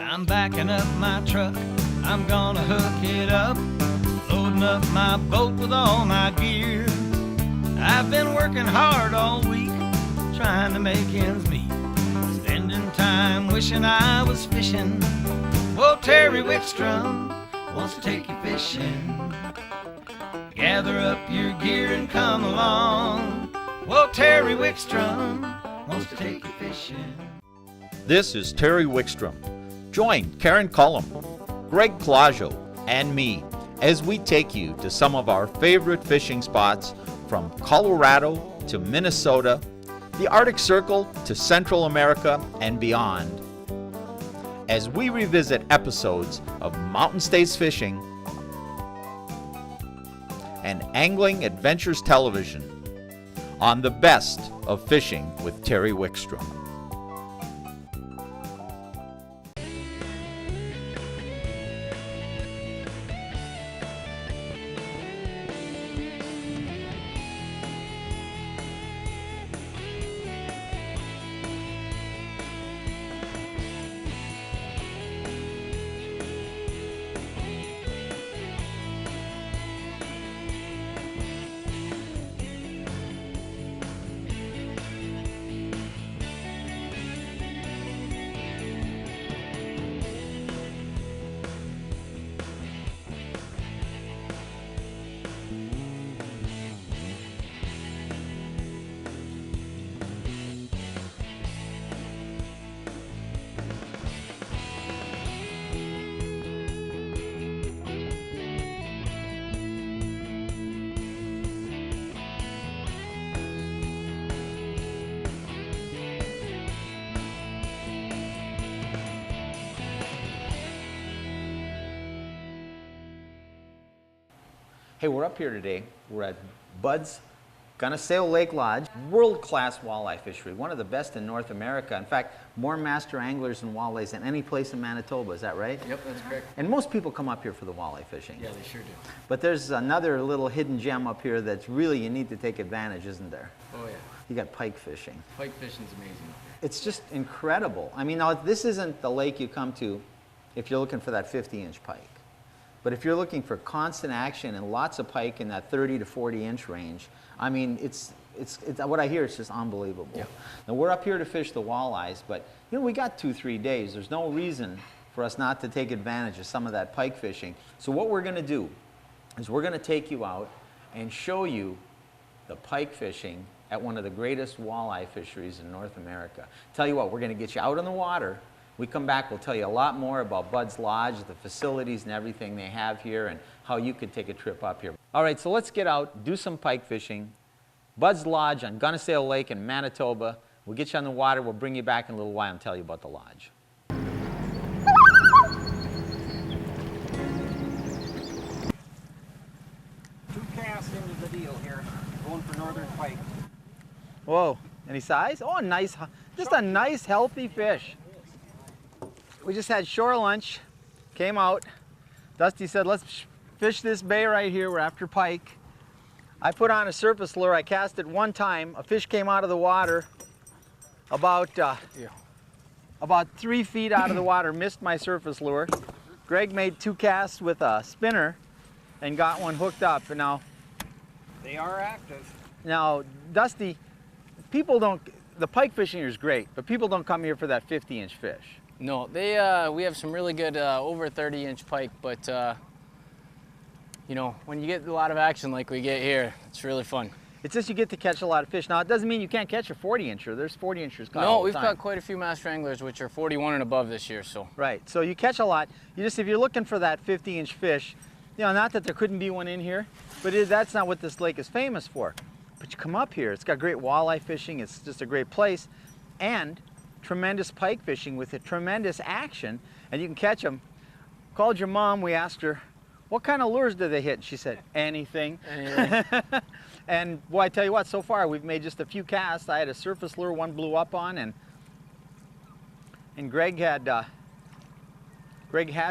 I'm backing up my truck, I'm gonna hook it up, loading up my boat with all my gear. I've been working hard all week, trying to make ends meet, spending time wishing I was fishing. Well, Terry Wickstrom wants to take you fishing. Gather up your gear and come along. Well, Terry Wickstrom wants to take you fishing. This is Terry Wickstrom. Join Karen Cullum, Greg Clusiau, and me as we take you to some of our favorite fishing spots from Colorado to Minnesota, the Arctic Circle to Central America and beyond, as we revisit episodes of Mountain States Fishing and Angling Adventures Television on the best of fishing with Terry Wickstrom. Hey, we're up here today. We're at Bud's Gunisao Lake Lodge, world-class walleye fishery, one of the best in North America. In fact, more master anglers and walleyes than any place in Manitoba, is that right? Yep, that's correct. And most people come up here for the walleye fishing. Yeah, they sure do. But there's another little hidden gem up here that's really, you need to take advantage, isn't there? Oh yeah. You got pike fishing. Pike fishing's amazing up here. It's just incredible. I mean, now this isn't the lake you come to if you're looking for that 50-inch pike. But if you're looking for constant action and lots of pike in that 30 to 40-inch range, I mean, it's what I hear is just unbelievable. Yeah. Now, we're up here to fish the walleyes, but, you know, we got 2-3 days. There's no reason for us not to take advantage of some of that pike fishing. So what we're going to do is we're going to take you out and show you the pike fishing at one of the greatest walleye fisheries in North America. Tell you what, we're going to get you out on the water. We come back, we'll tell you a lot more about Bud's Lodge, the facilities and everything they have here, and how you could take a trip up here. All right, so let's get out, do some pike fishing. Bud's Lodge on Gunisao Lake in Manitoba. We'll get you on the water, we'll bring you back in a little while and tell you about the lodge. 2 casts into the deal here, going for northern pike. Whoa, any size? Oh, nice, just a nice healthy fish. We just had shore lunch, came out. Dusty said, let's fish this bay right here, we're after pike. I put on a surface lure, I cast it one time, a fish came out of the water about 3 feet out of the water, missed my surface lure. Greg made 2 casts with a spinner and got one hooked up. And now, They are active. now Dusty, people don't, the pike fishing here is great, but people don't come here for that 50-inch fish. No, we have some really good over 30-inch pike, but you know, when you get a lot of action like we get here, it's really fun. It's just you get to catch a lot of fish. Now, it doesn't mean you can't catch a 40-incher. There's 40-inchers caught No, all the we've time. got quite a few master anglers which are 41 and above this year, so. Right, so you catch a lot. You just, if you're looking for that 50-inch fish, you know, not that there couldn't be one in here, but that's not what this lake is famous for. But you come up here, it's got great walleye fishing, it's just a great place, and tremendous pike fishing with a tremendous action, and you can catch them. Called your mom, we asked her, what kind of lures do they hit? She said, anything. And boy, I tell you what, so far we've made just a few casts. I had a surface lure, one blew up on, and Greg had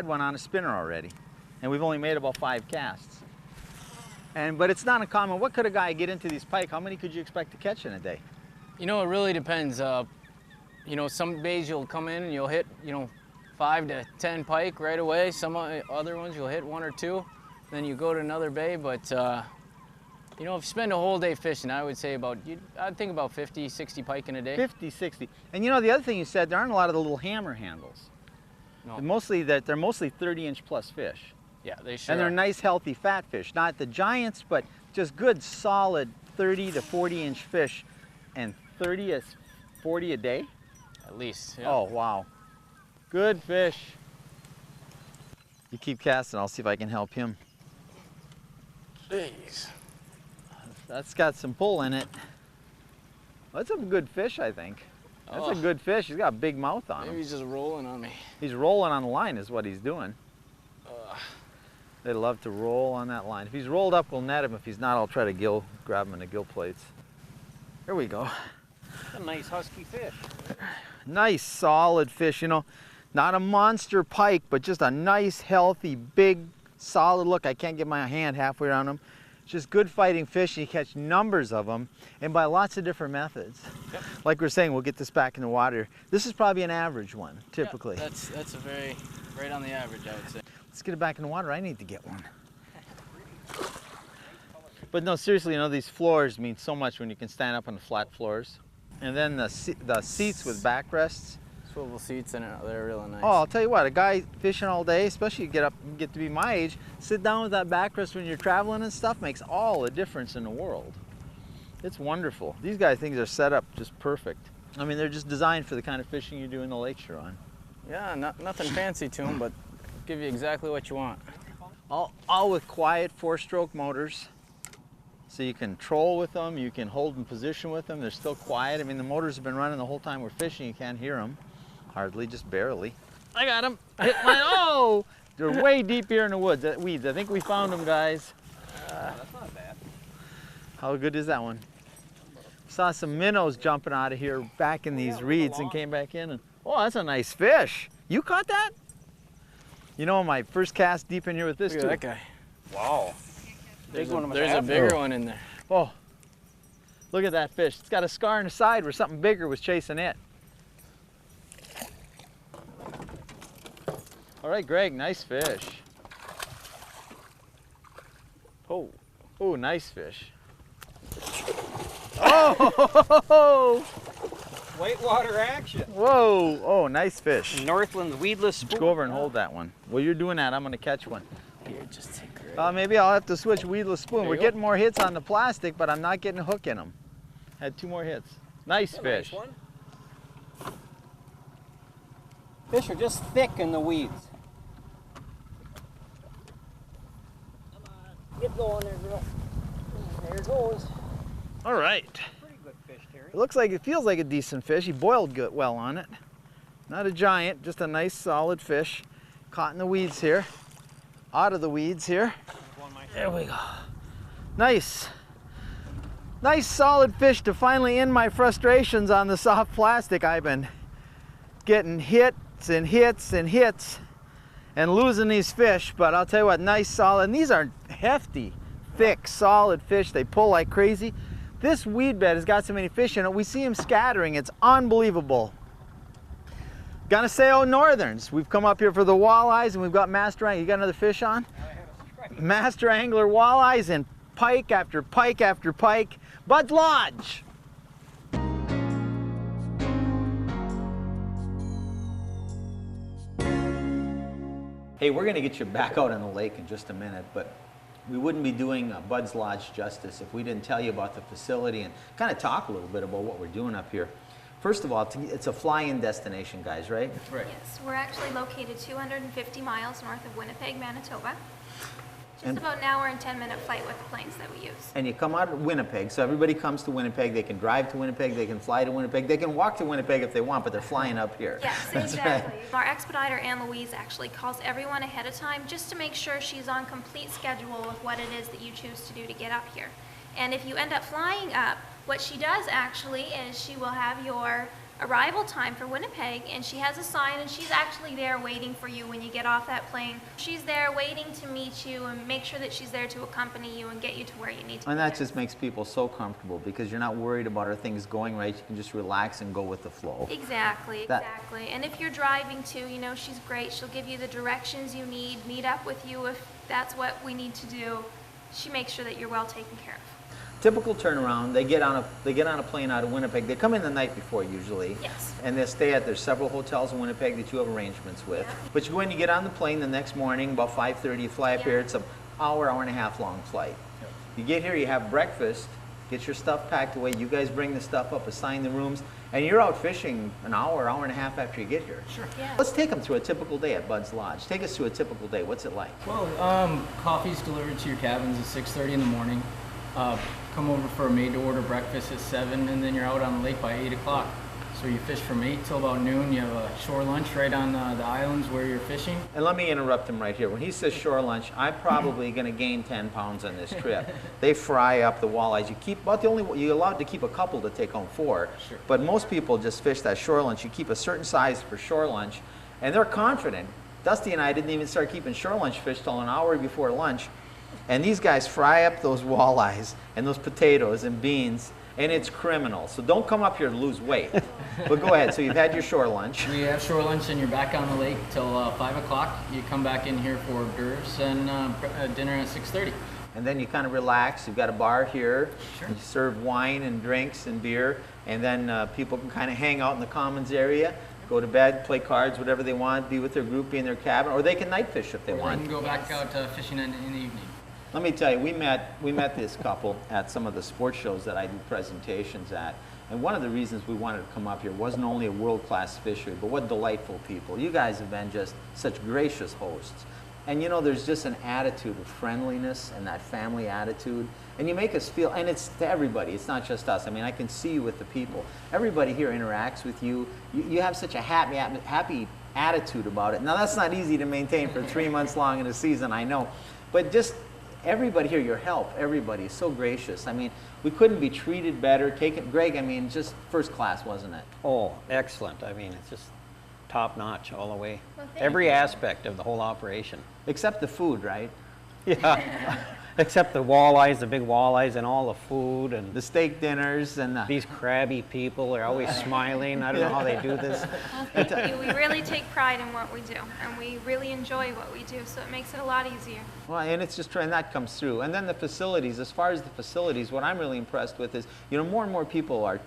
one on a spinner already. And we've only made about 5 casts. But it's not uncommon. What could a guy get into these pike? How many could you expect to catch in a day? You know, it really depends. You know, some days you'll come in and you'll hit, you know, 5 to 10 pike right away. Some other ones you'll hit 1 or 2. Then you go to another bay, but you know, if you spend a whole day fishing, I would say I'd think about 50, 60 pike in a day. 50, 60. And you know, the other thing you said, there aren't a lot of the little hammer handles. No. They're mostly 30-inch plus fish. Yeah, they sure And they're are. nice, healthy, fat fish. Not the giants, but just good, solid 30 to 40-inch fish. And 30 to 40 a day? At least, yeah. Oh, wow. Good fish. You keep casting, I'll see if I can help him. Jeez. That's got some pull in it. That's a good fish, I think. That's a good fish. He's got a big mouth on him. Maybe he's just rolling on me. He's rolling on the line is what he's doing. They love to roll on that line. If he's rolled up, we'll net him. If he's not, I'll try to grab him in the gill plates. There we go. A nice husky fish. Nice, solid fish, you know. Not a monster pike, but just a nice, healthy, big, solid look. I can't get my hand halfway around him. Just good fighting fish. You catch numbers of them, and by lots of different methods. Yep. Like we're saying, we'll get this back in the water. This is probably an average one, typically. Yeah, that's a very, right on the average, I would say. Let's get it back in the water. I need to get one. But no, seriously, you know, these floors mean so much when you can stand up on the flat floors. And then the seats with backrests. Swivel seats in it, they're really nice. Oh, I'll tell you what, a guy fishing all day, especially you get to be my age, sit down with that backrest when you're traveling and stuff, makes all the difference in the world. It's wonderful. These guys, things are set up just perfect. I mean, they're just designed for the kind of fishing you do in the lakes you're on. Yeah, nothing fancy to them, but give you exactly what you want. All with quiet 4-stroke motors. So you can troll with them, you can hold in position with them, they're still quiet. I mean, the motors have been running the whole time we're fishing, you can't hear them. Hardly, just barely. I got him. Hit my, oh! They're way deep here in the weeds. I think we found them, guys. That's not bad. How good is that one? Saw some minnows jumping out of here back in these reeds and came back in. And, oh, that's a nice fish. You caught that? You know, my first cast deep in here with this Look too. at that guy. Wow. There's one of there's a bigger one in there. Oh, look at that fish. It's got a scar on the side where something bigger was chasing it. All right, Greg, nice fish. Oh, oh, nice fish. Oh, Whitewater action. whoa, oh, nice fish. Northland's weedless spoon. Go over and hold that one. While you're doing that, I'm gonna catch one. Here, just take Greg. Maybe I'll have to switch weedless spoon. There We're you go. getting more hits on the plastic, but I'm not getting a hook in them. Had 2 more hits. Nice That's a fish. nice one. Fish are just thick in the weeds. Come on, get going there, girl. There it goes. All right. Pretty good fish, Terry. It feels like a decent fish. He boiled good, well on it. Not a giant, just a nice solid fish. Caught in the weeds here. Out of the weeds here. There we go. Nice. Nice solid fish to finally end my frustrations on the soft plastic. I've been getting hits and hits and hits and losing these fish, but I'll tell you what, nice solid. And these are hefty, thick, solid fish. They pull like crazy. This weed bed has got so many fish in it, we see them scattering. It's unbelievable. Gunisao Northerns. We've come up here for the walleyes and we've got master angler. You got another fish on? Master angler walleyes and pike after pike after pike. Bud's Lodge. Hey, we're gonna get you back out on the lake in just a minute, but we wouldn't be doing Bud's Lodge justice if we didn't tell you about the facility and kind of talk a little bit about what we're doing up here. First of all, it's a fly-in destination, guys, right? Right. Yes, we're actually located 250 miles north of Winnipeg, Manitoba. Just And- about an hour and 10-minute flight with the planes that we use. And you come out of Winnipeg, so everybody comes to Winnipeg. They can drive to Winnipeg, they can fly to Winnipeg, they can walk to Winnipeg if they want, but they're flying up here. Yes, That's exactly. right. Our expediter, Ann Louise, actually calls everyone ahead of time just to make sure she's on complete schedule with what it is that you choose to do to get up here. And if you end up flying up, what she does actually is she will have your arrival time for Winnipeg, and she has a sign, and she's actually there waiting for you when you get off that plane. She's there waiting to meet you and make sure that she's there to accompany you and get you to where you need to And be. that just makes people so comfortable because you're not worried about are things going right. You can just relax and go with the flow. Exactly, That- exactly. And if you're driving too, you know, she's great. She'll give you the directions you need, meet up with you if that's what we need to do. She makes sure that you're well taken care of. Typical turnaround, they get on a plane out of Winnipeg. They come in the night before usually. Yes. And they stay at, there's several hotels in Winnipeg that you have arrangements with. Yeah. But you go in, you get on the plane the next morning, about 5:30, you fly up here. It's an hour and a half long flight. You get here, you have breakfast, get your stuff packed away. You guys bring the stuff up, assign the rooms, and you're out fishing an hour and a half after you get here. Sure. Yeah. Let's take them through a typical day at Bud's Lodge. Take us through a typical day. What's it like? Well, coffee's delivered to your cabins at 6:30 in the morning. Come over for a made-to-order breakfast at 7, and then you're out on the lake by 8 o'clock. So you fish from 8 till about noon. You have a shore lunch right on the islands where you're fishing. And let me interrupt him right here. When he says shore lunch, I'm probably going to gain 10 pounds on this trip. They fry up the walleyes. You keep about the only you're allowed to keep a couple to take home 4. Sure. But most people just fish that shore lunch. You keep a certain size for shore lunch, and they're confident. Dusty and I didn't even start keeping shore lunch fish till an hour before lunch. And these guys fry up those walleyes and those potatoes and beans, and it's criminal. So don't come up here to lose weight. But go ahead. So you've had your shore lunch. We have shore lunch, and you're back on the lake till 5 o'clock. You come back in here for hors d'oeuvres and dinner at 6:30. And then you kind of relax. You've got a bar here. Sure. You serve wine and drinks and beer. And then people can kind of hang out in the commons area, go to bed, play cards, whatever they want, be with their group, be in their cabin, or they can night fish if they You want. can go back out fishing in the evening. Let me tell you, we met this couple at some of the sports shows that I do presentations at. And one of the reasons we wanted to come up here wasn't only a world-class fishery, but what delightful people. You guys have been just such gracious hosts. And you know, there's just an attitude of friendliness and that family attitude. And you make us feel, and it's to everybody, it's not just us. I mean, I can see you with the people. Everybody here interacts with you. You have such a happy attitude about it. Now, that's not easy to maintain for 3 months long in a season, I know. But just everybody here, your help, everybody is so gracious. I mean, we couldn't be treated better. Greg, I mean, just first class, wasn't it? Oh, excellent. I mean, it's just top notch all the way. Well, thank Every you. aspect of the whole operation. Except the food, right? Yeah. Except the walleyes, the big walleyes, and all the food, and The steak dinners and these crabby people are always smiling. I don't know how they do this. Well, thank you. We really take pride in what we do, and we really enjoy what we do, so it makes it a lot easier. well, and it's just and that comes through. And then the facilities. As far as the facilities, what I'm really impressed with is, you know, more and more people are.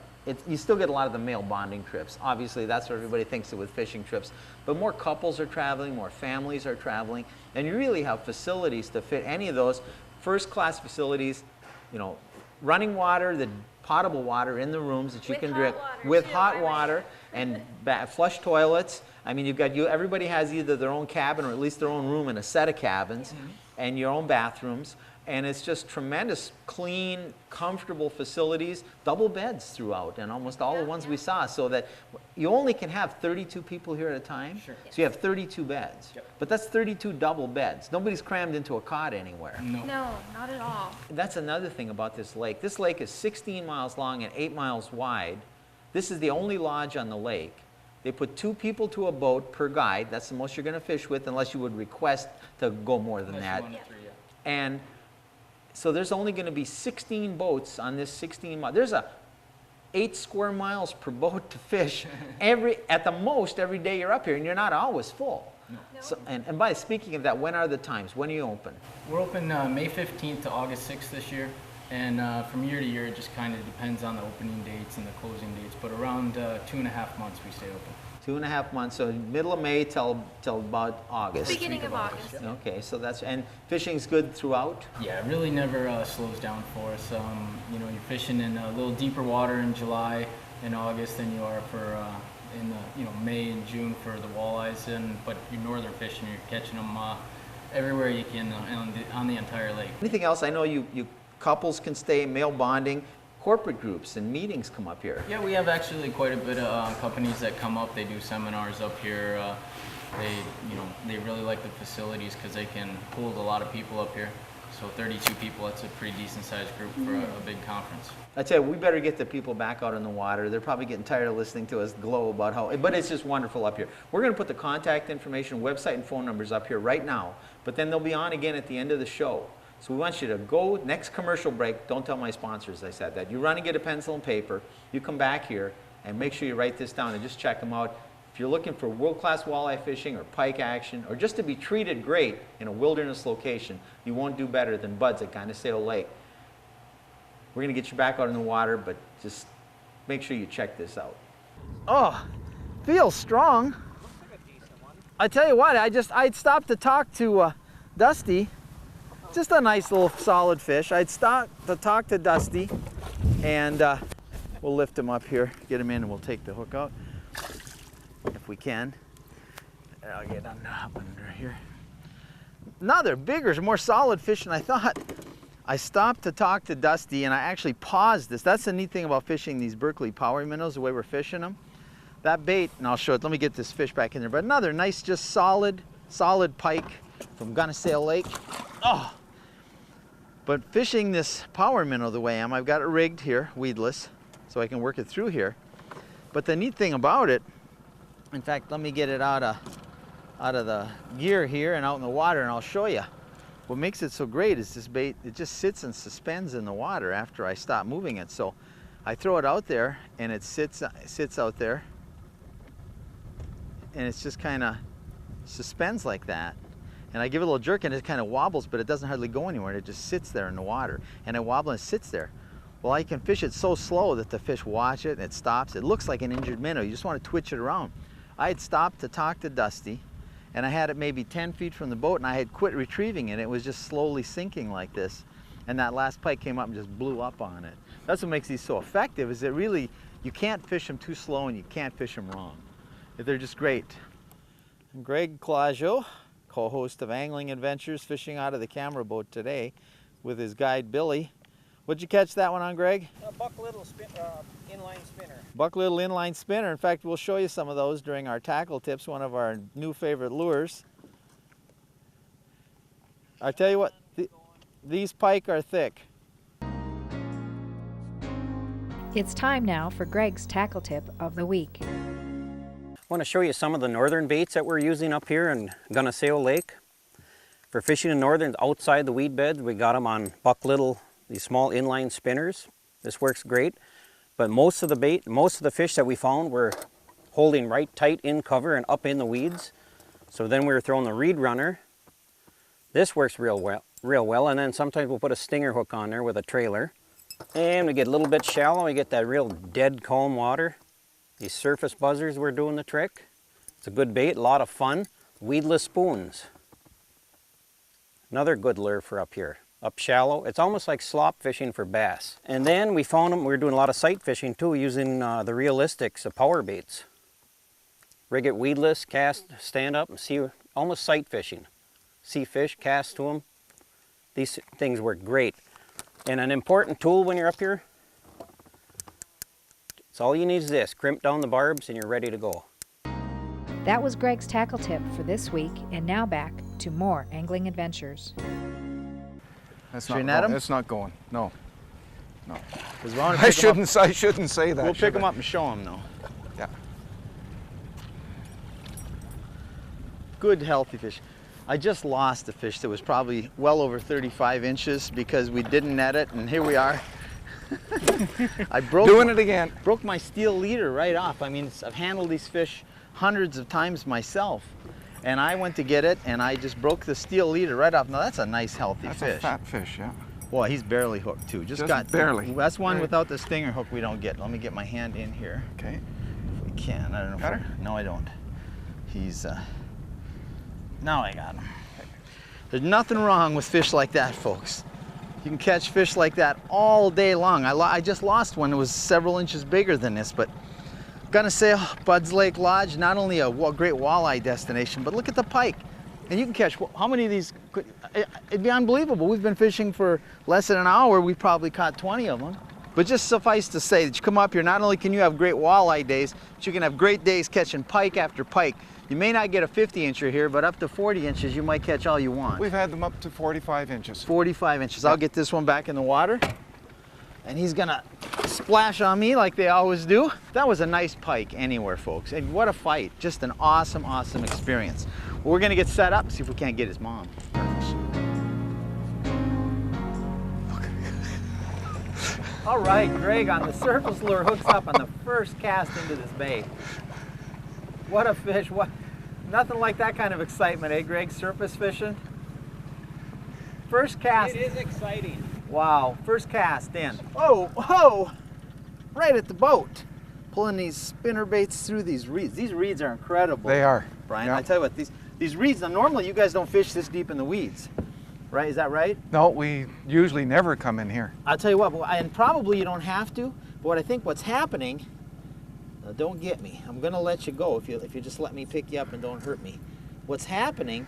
You still get a lot of the male bonding trips. Obviously, that's what everybody thinks of with fishing trips. But more couples are traveling, more families are traveling, and you really have facilities to fit any of those. First-class facilities, you know, running water, the potable water in the rooms that you With can hot drink water, with too, hot I water and flush toilets. I mean, everybody has either their own cabin or at least their own room in a set of cabins, and your own bathrooms. And it's just tremendous, clean, comfortable facilities, double beds throughout, and almost all the ones we saw, so that you only can have 32 people here at a time. Sure. So you have 32 beds. Yep. But that's 32 double beds. Nobody's crammed into a cot anywhere. No. No, not at all. That's another thing about this lake. This lake is 16 miles long and 8 miles wide. This is the only lodge on the lake. They put 2 people to a boat per guide. That's the most you're going to fish with, unless you would request to go more than Unless you that. wanted to, yeah. And so there's only going to be 16 boats on this 16 mile. There's 8 square miles per boat to fish at the most every day you're up here, and you're not always full. No. So, and by speaking of that, when are the times? When are you open? We're open May 15th to August 6th this year, and from year to year it just kind of depends on the opening dates and the closing dates, but around 2.5 months we stay open. 2.5 months, so middle of May till about August. Beginning week of of August. August, Okay, so and fishing's good throughout? Yeah, it really never slows down for us. You know, you're fishing in a little deeper water in July and August than you are for May and June for the walleyes, but your northern fishing, you're catching them everywhere you can on the entire lake. Anything else? I know you couples can stay, male bonding, corporate groups and meetings come up here. Yeah, we have actually quite a bit of companies that come up. They do seminars up here. They really like the facilities because they can hold a lot of people up here. So 32 people, that's a pretty decent sized group for a big conference. I tell you, we better get the people back out in the water. They're probably getting tired of listening to us glow about how, but it's just wonderful up here. We're going to put the contact information, website, and phone numbers up here right now, but then they'll be on again at the end of the show. So we want you to go, next commercial break, don't tell my sponsors I said that. You run and get a pencil and paper, you come back here, and make sure you write this down and just check them out. If you're looking for world-class walleye fishing or pike action, or just to be treated great in a wilderness location, you won't do better than Bud's at Gunisao Lake. We're going to get you back out in the water, but just make sure you check this out. Oh, feels strong. I tell you what, I'd stopped to talk to Dusty. Just a nice little solid fish. I'd stopped to talk to Dusty, and we'll lift him up here, get him in, and we'll take the hook out if we can. I'll get up under here. Another bigger, more solid fish than I thought. I stopped to talk to Dusty, and I actually paused this. That's the neat thing about fishing these Berkeley power minnows, the way we're fishing them. That bait, and I'll show it. Let me get this fish back in there. But another nice, just solid pike from Gunisao Lake. Oh! But fishing this power minnow the way I am, I've got it rigged here, weedless, so I can work it through here. But the neat thing about it, in fact, let me get it out of the gear here and out in the water, and I'll show you. What makes it so great is this bait, it just sits and suspends in the water after I stop moving it. So I throw it out there, and it sits out there, and it's just kind of suspends like that. And I give it a little jerk, and it kind of wobbles, but it doesn't hardly go anywhere. It just sits there in the water, and it wobbles and it sits there. Well, I can fish it so slow that the fish watch it, and it stops. It looks like an injured minnow. You just want to twitch it around. I had stopped to talk to Dusty, and I had it maybe 10 feet from the boat, and I had quit retrieving it. It was just slowly sinking like this, and that last pike came up and just blew up on it. That's what makes these so effective, is that really, you can't fish them too slow, and you can't fish them wrong. They're just great. Greg Clusiau, co-host of Angling Adventures, fishing out of the camera boat today with his guide Billy. What'd you catch that one on, Greg? A Buck Little inline spinner. Buck Little inline spinner. In fact, we'll show you some of those during our tackle tips, one of our new favorite lures. I tell you what, these pike are thick. It's time now for Greg's tackle tip of the week. I want to show you some of the northern baits that we're using up here in Gunisao Lake. For fishing in northern, outside the weed beds, we got them on Buck Little, these small inline spinners. This works great, but most of the bait, most of the fish that we found were holding right tight in cover and up in the weeds. So then we were throwing the reed runner. This works real well, and then sometimes we'll put a stinger hook on there with a trailer. And we get a little bit shallow, we get that real dead calm water. These surface buzzers were doing the trick. It's a good bait, a lot of fun. Weedless spoons. Another good lure for up here. Up shallow, it's almost like slop fishing for bass. And then we found them, we were doing a lot of sight fishing too, using the Realistics, the power baits. Rig it weedless, cast, stand up, and see, almost sight fishing. See fish, cast to them. These things work great. And an important tool when you're up here, it's all you need is this, crimp down the barbs and you're ready to go. That was Greg's tackle tip for this week, and now back to more angling adventures. That's Should we not net going. 'em? It's not going. No. No. I shouldn't say that. We'll should pick them I? up and show them though. Yeah. Good healthy fish. I just lost a fish that was probably well over 35 inches because we didn't net it, and here we are. I Doing it again. Broke my steel leader right off. I mean, I've handled these fish hundreds of times myself, and I went to get it, and I just broke the steel leader right off. Now that's a nice healty That's fish. a fat fish, yeah. Boy, he's barely hooked too. Just got barely. That's one Right. without the stinger hook we don't get. Let me get my hand in here. Okay. If we can. I don't know. Got if her? No, I don't. He's. Now I got him. There's nothing wrong with fish like that, folks. You can catch fish like that all day long. I just lost one that was several inches bigger than this, but Gunisao, Bud's Lake Lodge, not only a great walleye destination, but look at the pike. And you can catch, how many of these, it'd be unbelievable. We've been fishing for less than an hour, we've probably caught 20 of them. But just suffice to say that you come up here, not only can you have great walleye days, but you can have great days catching pike after pike. You may not get a 50 incher here, but up to 40 inches you might catch all you want. We've had them up to 45 inches. 45 inches. I'll get this one back in the water. And he's gonna splash on me like they always do. That was a nice pike anywhere, folks. And what a fight. Just an awesome, awesome experience. Well, we're gonna get set up, see if we can't get his mom. All right, Greg on the surface lure hooks up on the first cast into this bay. What a fish. Nothing like that kind of excitement, eh, Greg? Surface fishing? First cast. It is exciting. Wow, first cast in. Oh, right at the boat. Pulling these spinner baits through these reeds. These reeds are incredible. They are. Brian, Yeah. I tell you what, these reeds, now normally you guys don't fish this deep in the weeds, right? Is that right? No, we usually never come in here. I'll tell you what, and probably you don't have to, but what I think what's happening, now don't get me. I'm gonna let you go if you just let me pick you up and don't hurt me. What's happening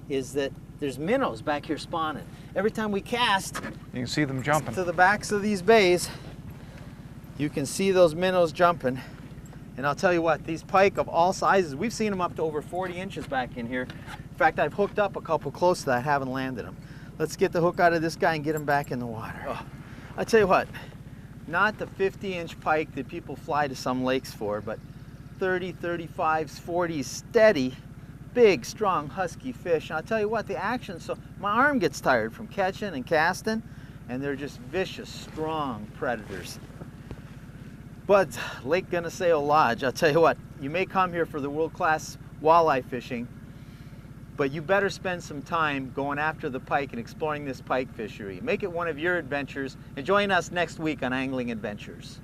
is that there's minnows back here spawning. Every time we cast You can see them jumping. to the backs of these bays, you can see those minnows jumping. And I'll tell you what, these pike of all sizes, we've seen them up to over 40 inches back in here. In fact, I've hooked up a couple close to that, haven't landed them. Let's get the hook out of this guy and get him back in the water. Oh, I tell you what, not the 50-inch pike that people fly to some lakes for, but 30, 35s, 40s, steady, big, strong, husky fish. And I'll tell you what, the action, so my arm gets tired from catching and casting, and they're just vicious, strong predators. But Lake Gunisao Lodge, I'll tell you what, you may come here for the world-class walleye fishing, but you better spend some time going after the pike and exploring this pike fishery. Make it one of your adventures, and join us next week on Angling Adventures.